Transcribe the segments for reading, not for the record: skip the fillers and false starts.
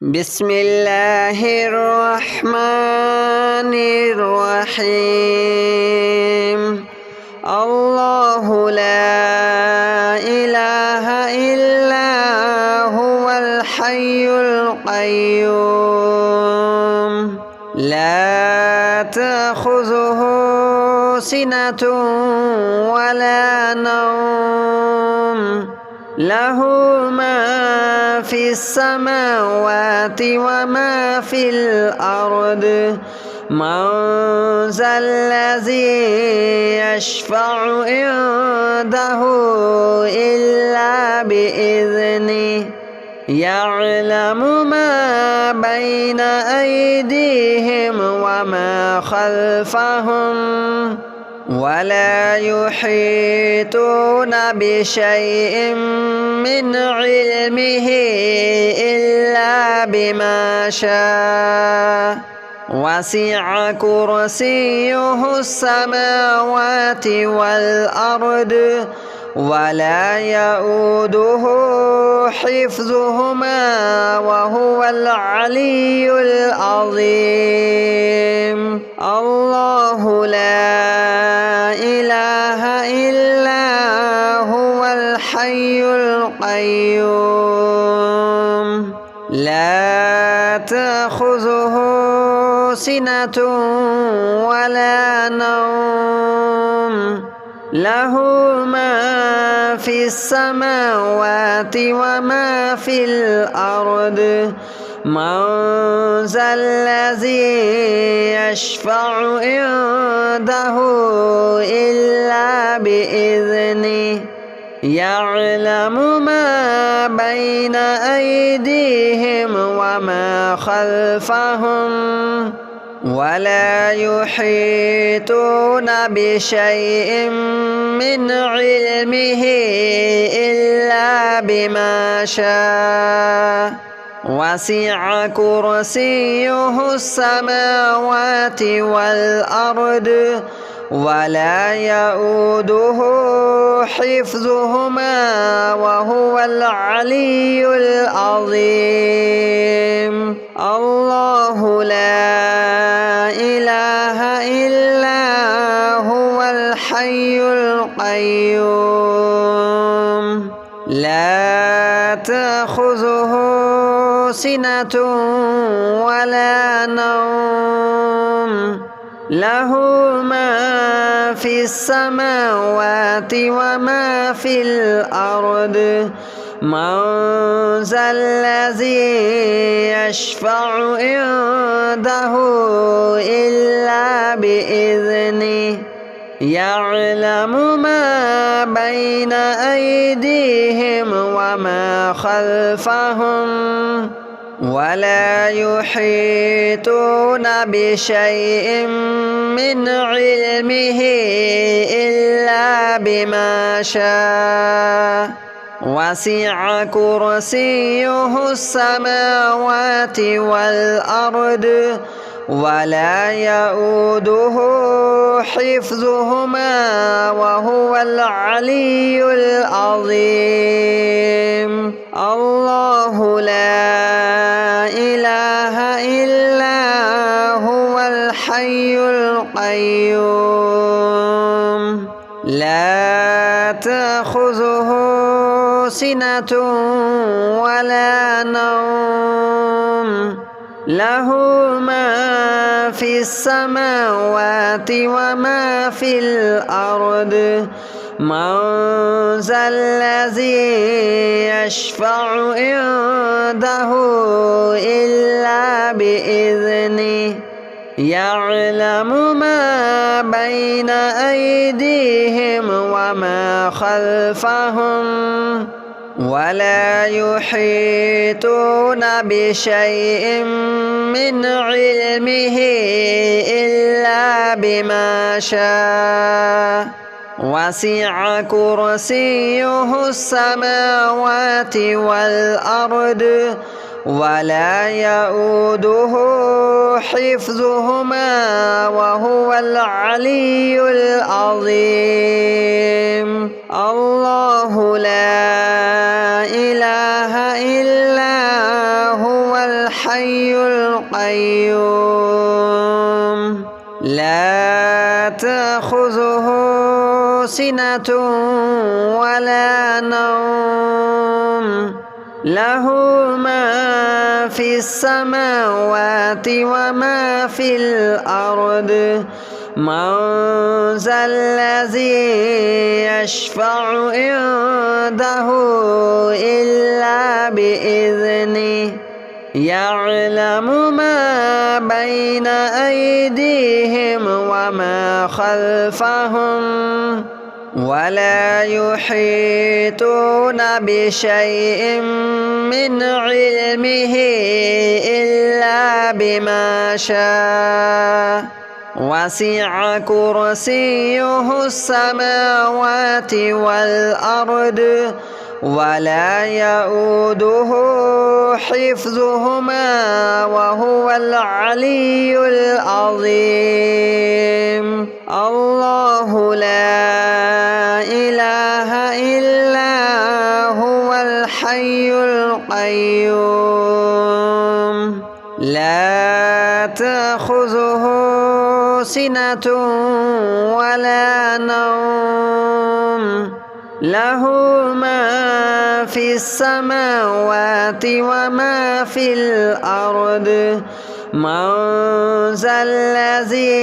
بسم الله الرحمن الرحيم. الله لا إله إلا هو الحي القيوم لا تأخذه سنة ولا نوم له ما في السماوات وما في الأرض من ذا الذي يشفع عنده إلا بإذنه يعلم ما بين أيديهم وما خلفهم ولا يحيطون بشيء من علمه إلا بما شاء وسع كرسيه السماوات والأرض ولا يؤوده حفظهما وهو العلي العظيم. الله لا إله إلا هو الحي القيوم لا تأخذه سنة ولا نوم له ما في السماوات وما في الأرض من ذا الذي يشفع عنده إلا بإذنه يعلم ما بين أيديهم وما خلفهم ولا يحيطون بشيء من علمه إلا بما شاء وسع كرسيه السماوات والأرض ولا يؤوده حفظهما وهو العلي العظيم. الله لا إله إلا هو الحي القيوم لا تأخذه سنة ولا نوم له ما في السماوات وما في الأرض من ذا الذي يشفع عنده إلا بإذنه يعلم ما بين أيديهم وما خلفهم ولا يحيطون بشيء من علمه إلا بما شاء وسع كرسيه السماوات والأرض ولا يؤوده حفظهما وهو العلي العظيم. الله لا إله إلا هو الحي القيوم لا تأخذه سنة ولا نوم له ما في السماوات وما في الأرض من ذا الذي يشفع عنده إلا بإذنه يعلم ما بين أيديهم وما خلفهم ولا يحيطون بشيء من علمه إلا بما شاء وسع كرسيه السماوات والأرض ولا يؤوده حفظهما وهو العلي العظيم. الله لا إله إلا هو الحي القيوم لا تأخذه سنة ولا نوم له ما في السماوات وما في الأرض من ذا الذي يشفع عنده إلا بإذنه يعلم ما بين أيديهم وما خلفهم ولا يحيطون بشيء من علمه إلا بما شاء وسع كرسيه السماوات والأرض ولا يؤوده حفظهما وهو العلي العظيم الله لا إله إلا هو الحي القيوم لا تأخذه سنة ولا نوم له ما في السماوات وما في الأرض من ذا الذي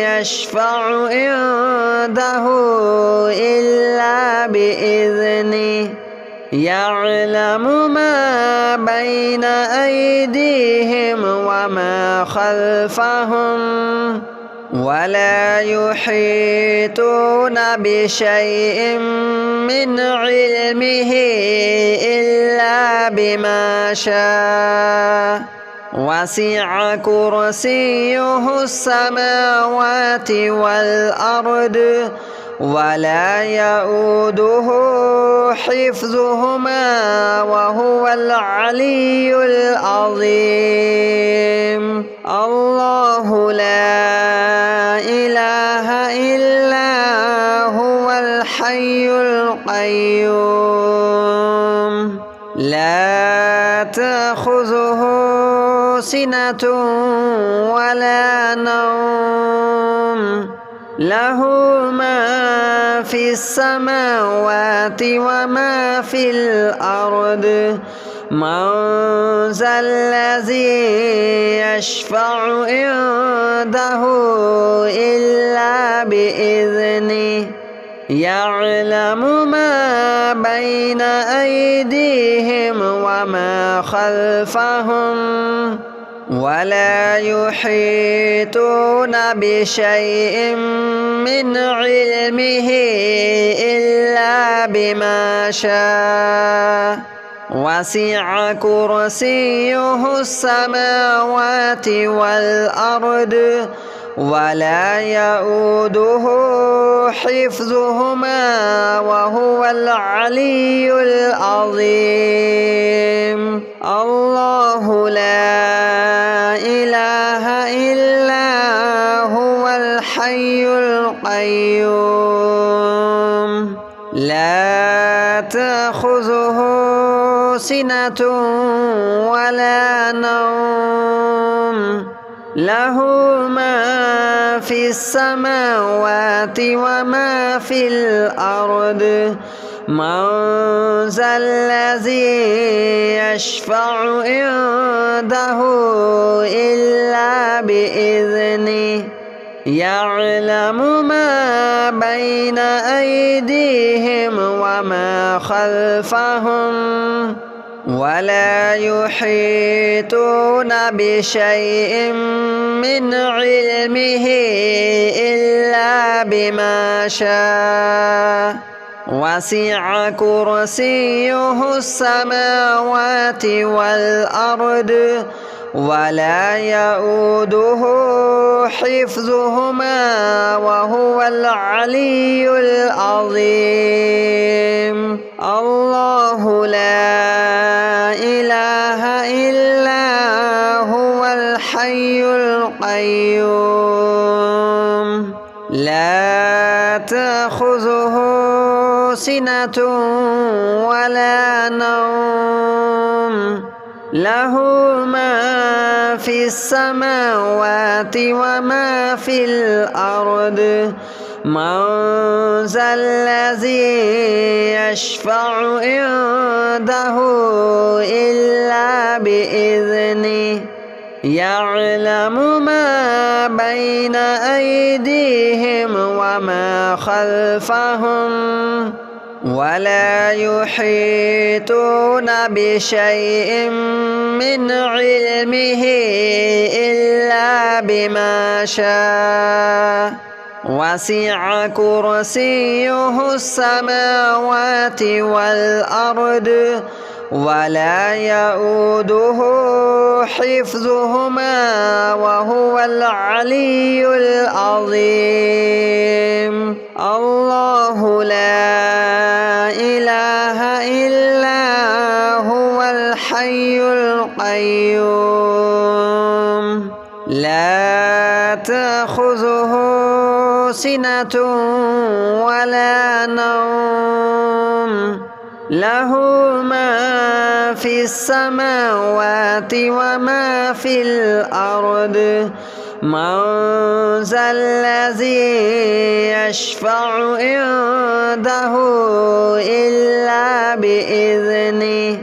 يشفع عنده إلا بإذنه يعلم ما بين أيديهم وما خلفهم ولا يحيطون بشيء من علمه إلا بما شاء وسع كرسيه السماوات والأرض ولا يؤوده حفظهما وهو العلي العظيم الله لا إله إلا هو الحي القيوم لا تأخذه سنة ولا نوم له ما في السماوات وما في الأرض من ذا الذي يشفع عنده إلا بإذنه يعلم ما بين أيديهم وما خلفهم ولا يحيطون بشيء من علمه إلا بما شاء وسع كرسيه السماوات والأرض ولا يؤوده حفظهما وهو العلي العظيم الله لا إله إلا هو الحي القيوم لا تأخذه سنة ولا نوم له ما في السماوات وما في الأرض من ذا الذي يشفع عنده إلا بإذنه يعلم ما بين أيديهم وما خلفهم ولا يحيطون بشيء من علمه إلا بما شاء وسع كرسيه السماوات والأرض ولا يؤوده حفظهما وهو العلي العظيم الله لا إله إلا هو الحي القيوم لا تأخذه سنة ولا نوم له ما في السماوات وما في الأرض من ذا الذي يشفع عنده إلا بإذنه يعلم ما بين أيديهم وما خلفهم ولا يحيطون بشيء من علمه إلا بما شاء وسع كرسيه السماوات والأرض ولا يؤوده حفظهما وهو العلي العظيم الله لا إله إلا هو الحي القيوم لا تأخذه سنة ولا نوم له ما في السماوات وما في الأرض من ذا الذي يشفع عنده إلا بإذنه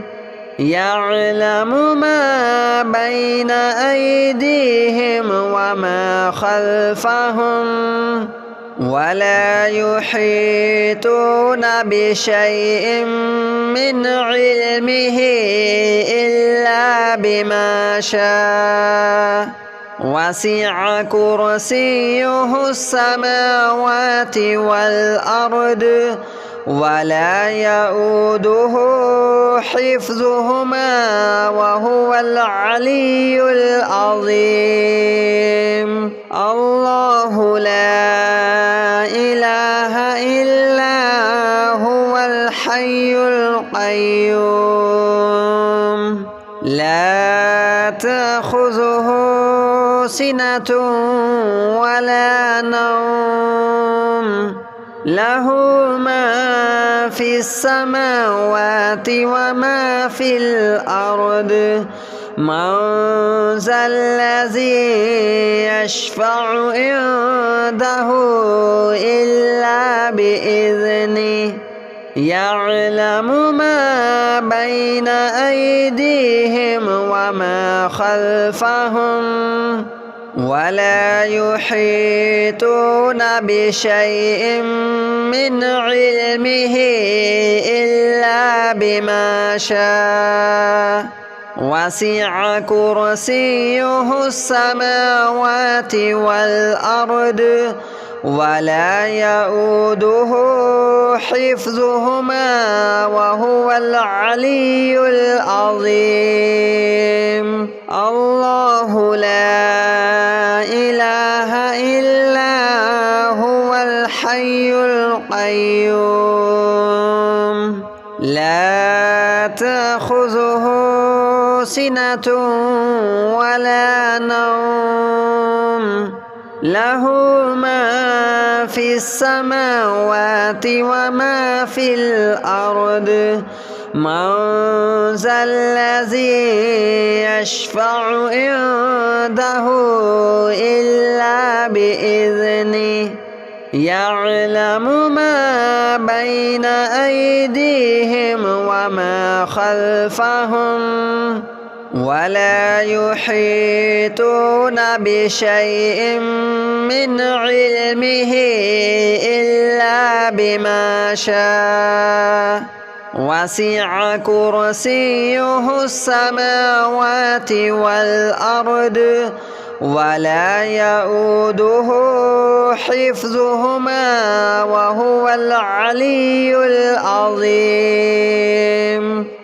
يعلم ما بين أيديهم وما خلفهم ولا يحيطون بشيء من علمه إلا بما شاء وسع كرسيه السماوات والأرض ولا يؤوده حفظهما وهو العلي العظيم الله لا إله إلا هو الحي القيوم لا تأخذه سنة ولا نوم له ما في السماوات وما في الأرض من ذا الذي يشفع عنده إلا بإذنه يعلم ما بين أيديهم وما خلفهم ولا يحيطون بشيء من علمه إلا بما شاء وسع كرسيه السماوات والأرض ولا يؤوده حفظهما وهو العلي العظيم الله لا إله إلا هو الحي القيوم لا تأخذه سنة ولا نوم له ما في السماوات وما في الأرض من ذا الذي يشفع عنده إلا بإذنه يعلم ما بين أيديهم وما خلفهم ولا يحيطون بشيء من علمه إلا بما شاء وسع كرسيه السماوات والأرض ولا يؤوده حفظهما وهو العلي العظيم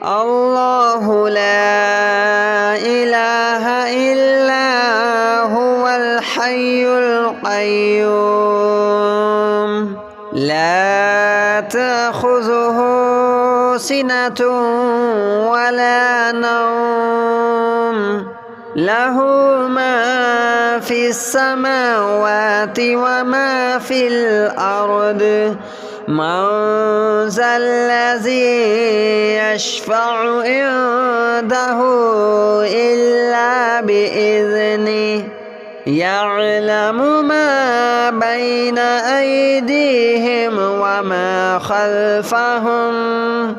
الله لا إله إلا هو الحي القيوم لا تأخذه سنة ولا نوم له ما في السماوات وما في الأرض من ذا الذي يشفع عنده إلا بإذنه يعلم ما بين أيديهم وما خلفهم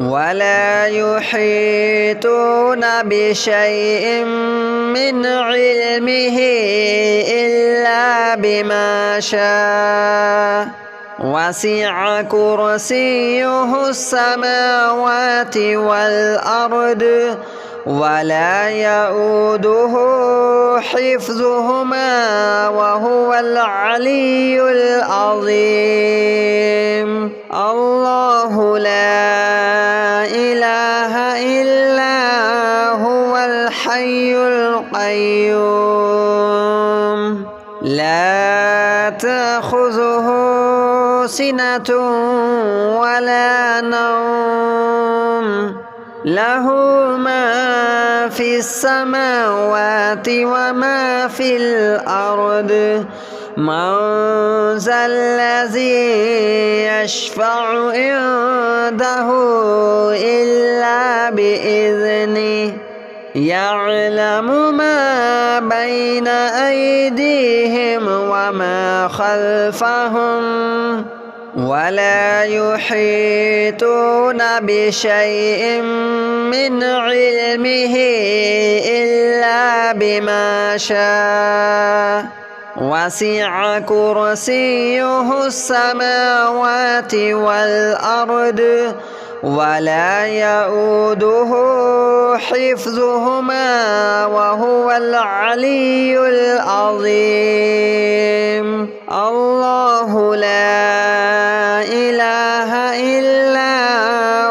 ولا يحيطون بشيء من علمه إلا بما شاء وسع كرسيه السماوات والأرض ولا يؤوده حفظهما وهو العلي العظيم. الله لا إله إلا هو الحي القيوم لا تأخذه سنة ولا نوم له ما في السماوات وما في الأرض من ذا الذي يشفع عنده إلا بإذنه يعلم ما بين أيديهم وما خلفهم ولا يحيطون بشيء من علمه إلا بما شاء وسع كرسيه السماوات والأرض ولا يؤوده حفظهما وهو العلي العظيم. الله لا إله إلا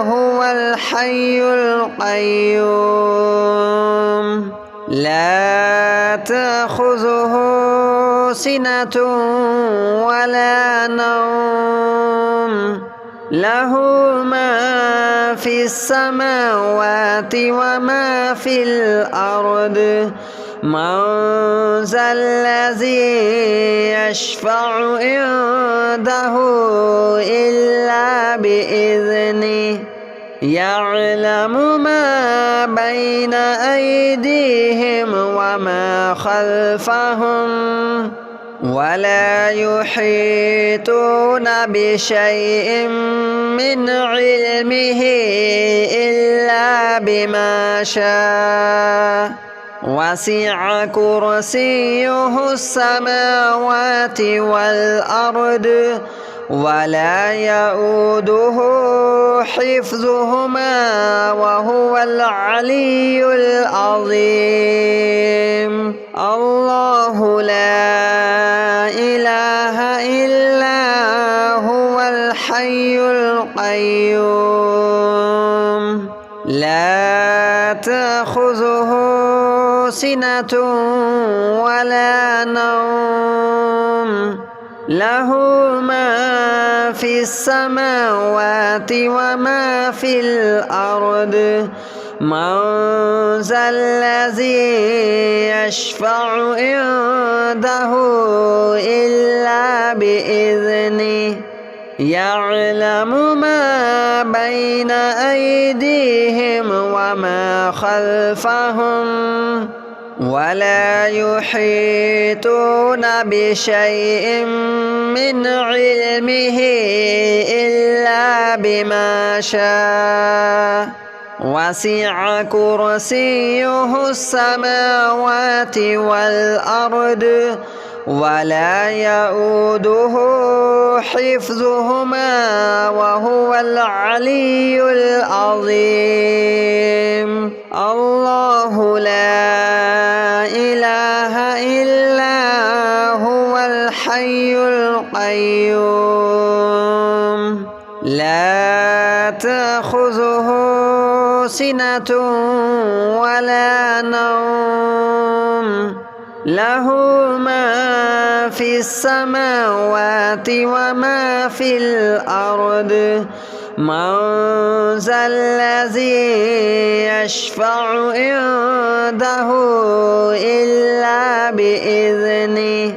هو الحي القيوم لا تأخذه سنة ولا نوم له ما في السماوات وما في الأرض من ذا الذي يشفع عنده إلا بإذنه يعلم ما بين أيديهم وما خلفهم ولا يحيطون بشيء من علمه إلا بما شاء وسع كرسيه السماوات والأرض ولا يؤوده حفظهما وهو العلي العظيم. الله لا إله إلا هو الحي القيوم لا تأخذه سنة ولا نوم له ما في السماوات وما في الأرض من ذا الذي يشفع عنده إلا بإذنه يعلم ما بين أيديهم وما خلفهم ولا يحيطون بشيء من علمه إلا بما شاء وسع كرسيه السماوات والأرض ولا يؤوده حفظهما وهو العلي العظيم. الله لا إله إلا هو الحي القيوم لا تأخذه سنة ولا نوم له ما في السماوات وما في الأرض من ذا الذي يشفع عنده إلا بإذنه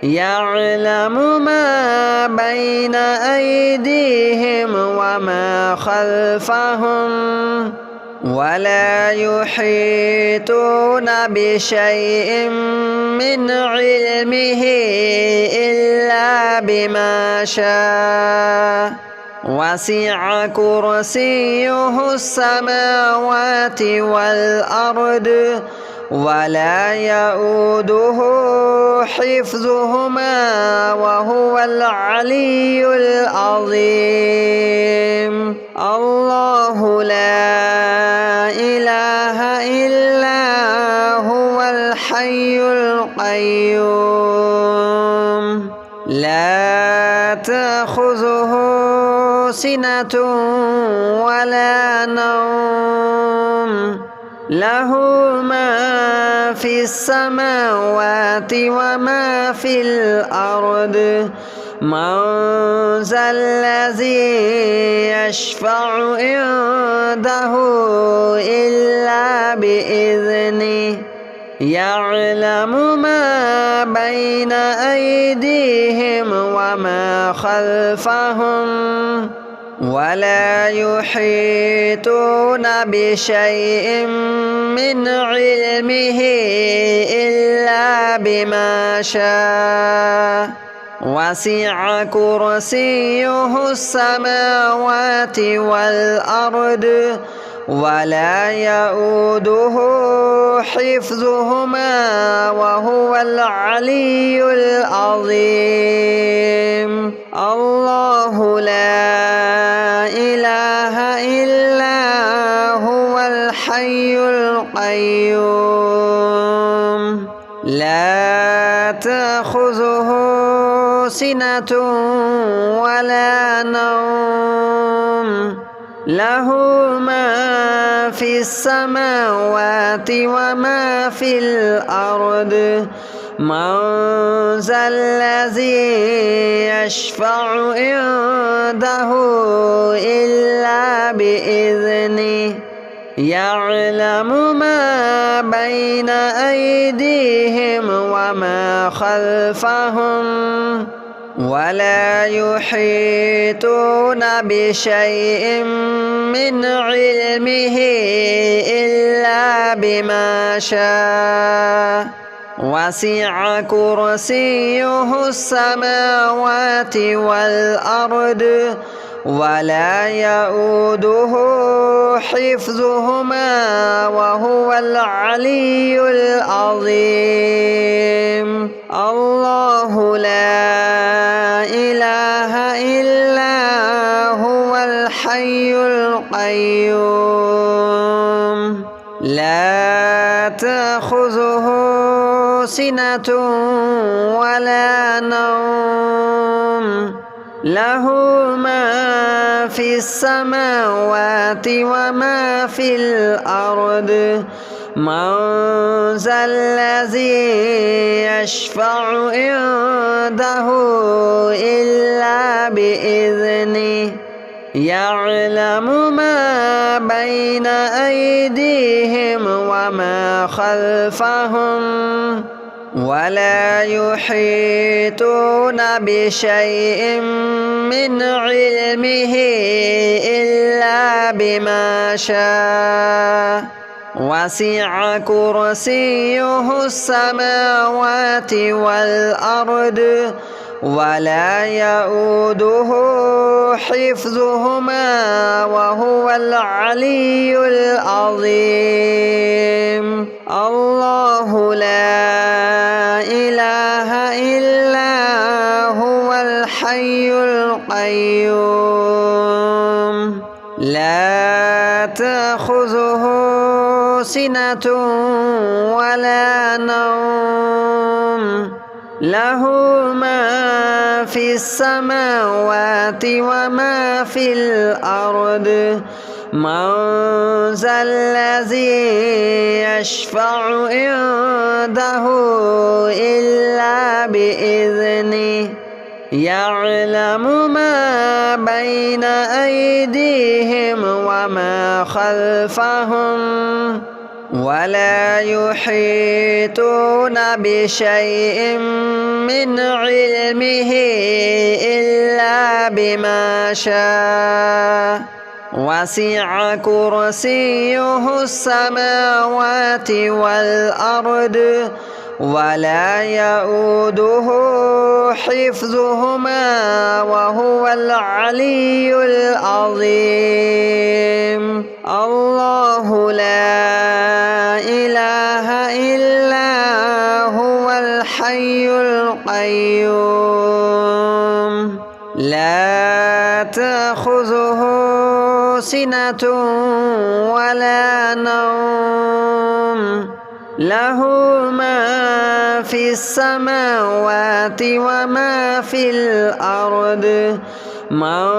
يعلم ما بين أيديهم وما خلفهم ولا يحيطون بشيء من علمه إلا بما شاء وسع كرسيه السماوات والأرض ولا يؤوده حفظهما وهو العلي العظيم. الله لا إله إلا هو الحي القيوم لا تأخذه سنة ولا نوم له ما في السماوات وما في الأرض من ذا الذي يشفع عنده إلا بإذنه يعلم ما بين أيديهم وما خلفهم ولا يحيطون بشيء من علمه إلا بما شاء وسع كرسيه السماوات والأرض ولا يؤوده حفظهما وهو العلي العظيم. الله لا إله إلا هو الحي القيوم لا تأخذه سنة ولا نوم له ما في السماوات وما في الأرض من ذا الذي يشفع عنده إلا بإذنه يعلم ما بين أيديهم وما خلفهم ولا يحيطون بشيء من علمه إلا بما شاء وسع كرسيه السماوات والأرض ولا يؤوده حفظهما وهو العلي العظيم. الله لا إله إلا هو الحي القيوم لا تأخذه سنة ولا نوم له ما في السماوات وما في الأرض من ذا الذي يشفع عنده إلا بإذنه يعلم ما بين أيديهم وما خلفهم ولا يحيطون بشيء من علمه إلا بما شاء وسع كرسيه السماوات والأرض ولا يؤوده حفظهما وهو العلي العظيم. الله لا إله إلا هو الحي القيوم لا تأخذه سنة ولا نوم له ما في السماوات وما في الأرض من ذا الذي يشفع عنده إلا بإذنه يعلم ما بين أيديهم وما خلفهم ولا يحيطون بشيء من علمه إلا بما شاء وسع كرسيه السماوات والأرض ولا يؤوده حفظهما وهو العلي العظيم. الله لا إله إلا هو الحي القيوم لا تأخذه سنة ولا نوم له ما في السماوات وما في الأرض من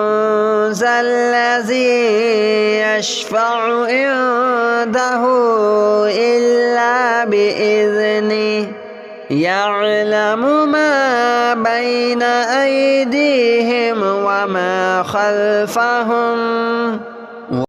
ذا الذي يشفع عنده إلا بإذنه يعلم ما بين أيديهم وما خلفهم